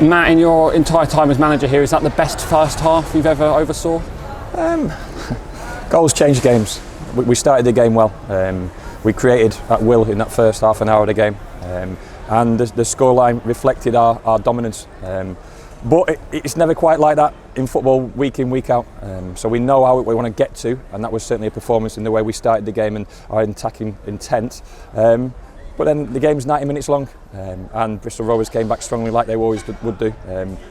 Matt, in your entire time as manager here, is that the best first half you've ever oversaw? Goals change games. We started the game well. We created at will in that first half an hour of the game, and the scoreline reflected our dominance. But it's never quite like that in football, week in, week out. So we know how we want to get to, and that was certainly a performance in the way we started the game and our attacking intent. But then the game's 90 minutes long, and Bristol Rovers came back strongly like they always would do.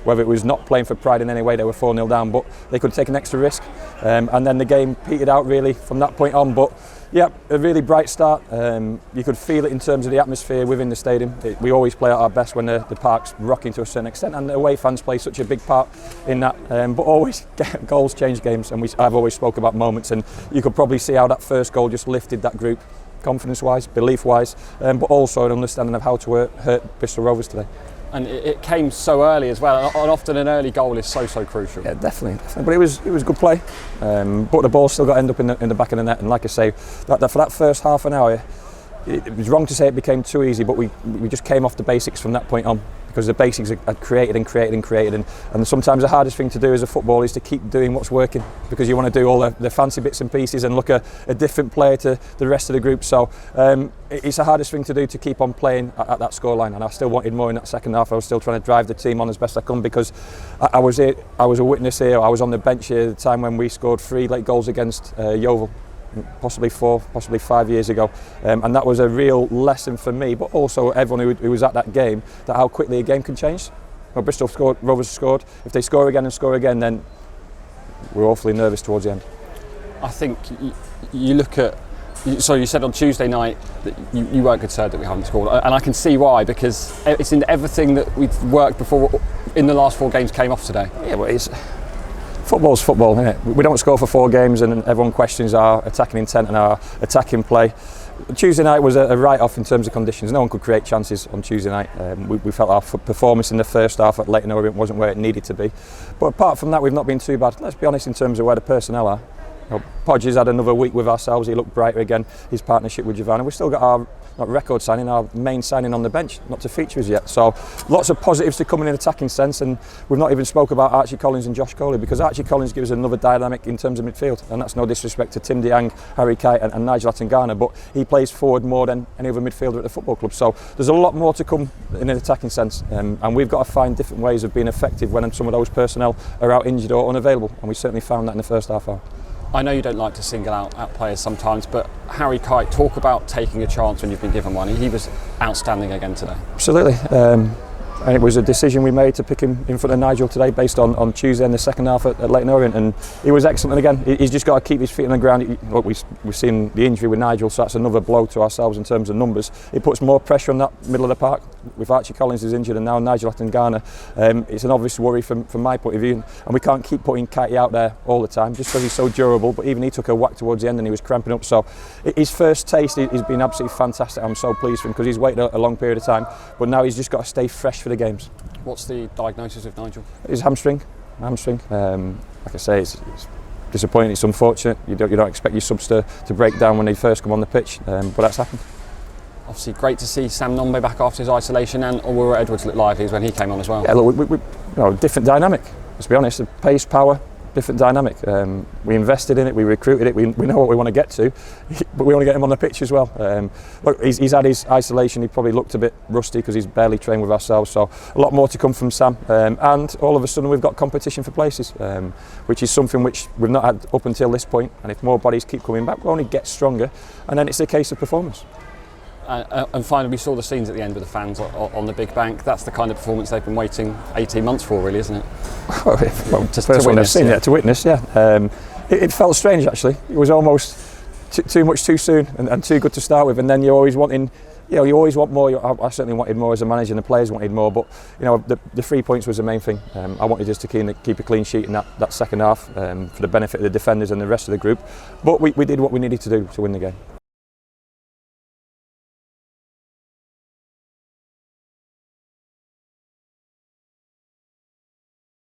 Whether it was not playing for pride in any way, they were 4-0 down, but they could take an extra risk. And then the game petered out really from that point on. But yeah, a really bright start. You could feel it in terms of the atmosphere within the stadium. We always play at our best when the park's rocking to a certain extent, and the away fans play such a big part in that. But always, goals change games, and I've always spoke about moments, and you could probably see how that first goal just lifted that group, confidence-wise, belief-wise, but also an understanding of how to hurt Bristol Rovers today. And it came so early as well, and often an early goal is so crucial. Yeah, definitely. But it was good play. But the ball still got to end up in the back of the net, and like I say, that for that first half an hour, it was wrong to say it became too easy, but we just came off the basics from that point on, because the basics are created, and sometimes the hardest thing to do as a footballer is to keep doing what's working, because you want to do all the fancy bits and pieces and look a different player to the rest of the group. So it's the hardest thing to do, to keep on playing at that scoreline, and I still wanted more in that second half. I was still trying to drive the team on as best I can, because I was a witness here. I was on the bench here at the time when we scored 3 late goals against Yeovil, possibly 4, possibly 5 years ago, and that was a real lesson for me, but also everyone who was at that game, that how quickly a game can change. Well, Bristol Rovers scored. If they score again, then we're awfully nervous towards the end. I think you look at. So you said on Tuesday night that you weren't concerned that we haven't scored, and I can see why, because it's in everything that we've worked before in the last 4 games came off today. Yeah, but football's football, isn't it? We don't score for 4 games and everyone questions our attacking intent and our attacking play. Tuesday night was a write-off in terms of conditions. No one could create chances on Tuesday night. We felt our performance in the first half at Leighton Orient wasn't where it needed to be. But apart from that, we've not been too bad. Let's be honest in terms of where the personnel are. Podge has had another week with ourselves. He looked brighter again. His partnership with Giovanni. We've still got our record signing, our main signing on the bench, not to feature us yet. So lots of positives to come in an attacking sense, and we've not even spoke about Archie Collins and Josh Coley, because Archie Collins gives us another dynamic in terms of midfield, and that's no disrespect to Tim Diang, Harry Kite and Nigel Atangana, but he plays forward more than any other midfielder at the football club. So there's a lot more to come in an attacking sense, and we've got to find different ways of being effective when some of those personnel are out injured or unavailable, and we certainly found that in the first half hour. I know you don't like to single out players sometimes, but Harry Kite, talk about taking a chance when you've been given one. He was outstanding again today. Absolutely. And it was a decision we made to pick him in front of Nigel today, based on Tuesday in the second half at Leighton Orient, and he was excellent. And again, he's just got to keep his feet on the ground. Look, we've seen the injury with Nigel, so that's another blow to ourselves in terms of numbers. It puts more pressure on that middle of the park. With Archie Collins is injured and now Nigel Atangana, it's an obvious worry from my point of view, and we can't keep putting Kitey out there all the time just because he's so durable. But even he took a whack towards the end and he was cramping up. So his first taste has been absolutely fantastic. I'm so pleased for him, because he's waited a long period of time, but now he's just got to stay fresh for the games. What's the diagnosis of Nigel? His hamstring. Like I say, it's disappointing. It's unfortunate. You don't expect your subs to break down when they first come on the pitch, but that's happened. Obviously, great to see Sam Nombe back after his isolation, and Aurora Edwards looked lively when he came on as well. Yeah, look, different dynamic. Let's be honest. Pace, power, different dynamic. We invested in it. We recruited it. We know what we want to get to, but we want to get him on the pitch as well. Look, he's had his isolation. He probably looked a bit rusty because he's barely trained with ourselves. So a lot more to come from Sam. And all of a sudden, we've got competition for places, which is something which we've not had up until this point. And if more bodies keep coming back, we'll only get stronger. And then it's a case of performance. And finally, we saw the scenes at the end with the fans on the big bank. That's the kind of performance they've been waiting 18 months for, really, isn't it? Well, just to witness, to witness, yeah. It felt strange, actually. It was almost too much too soon and too good to start with. And then you're always wanting, you always want more. I certainly wanted more as a manager, and the players wanted more. But the 3 points was the main thing. I wanted us to keep a clean sheet in that second half, for the benefit of the defenders and the rest of the group. But we did what we needed to do to win the game.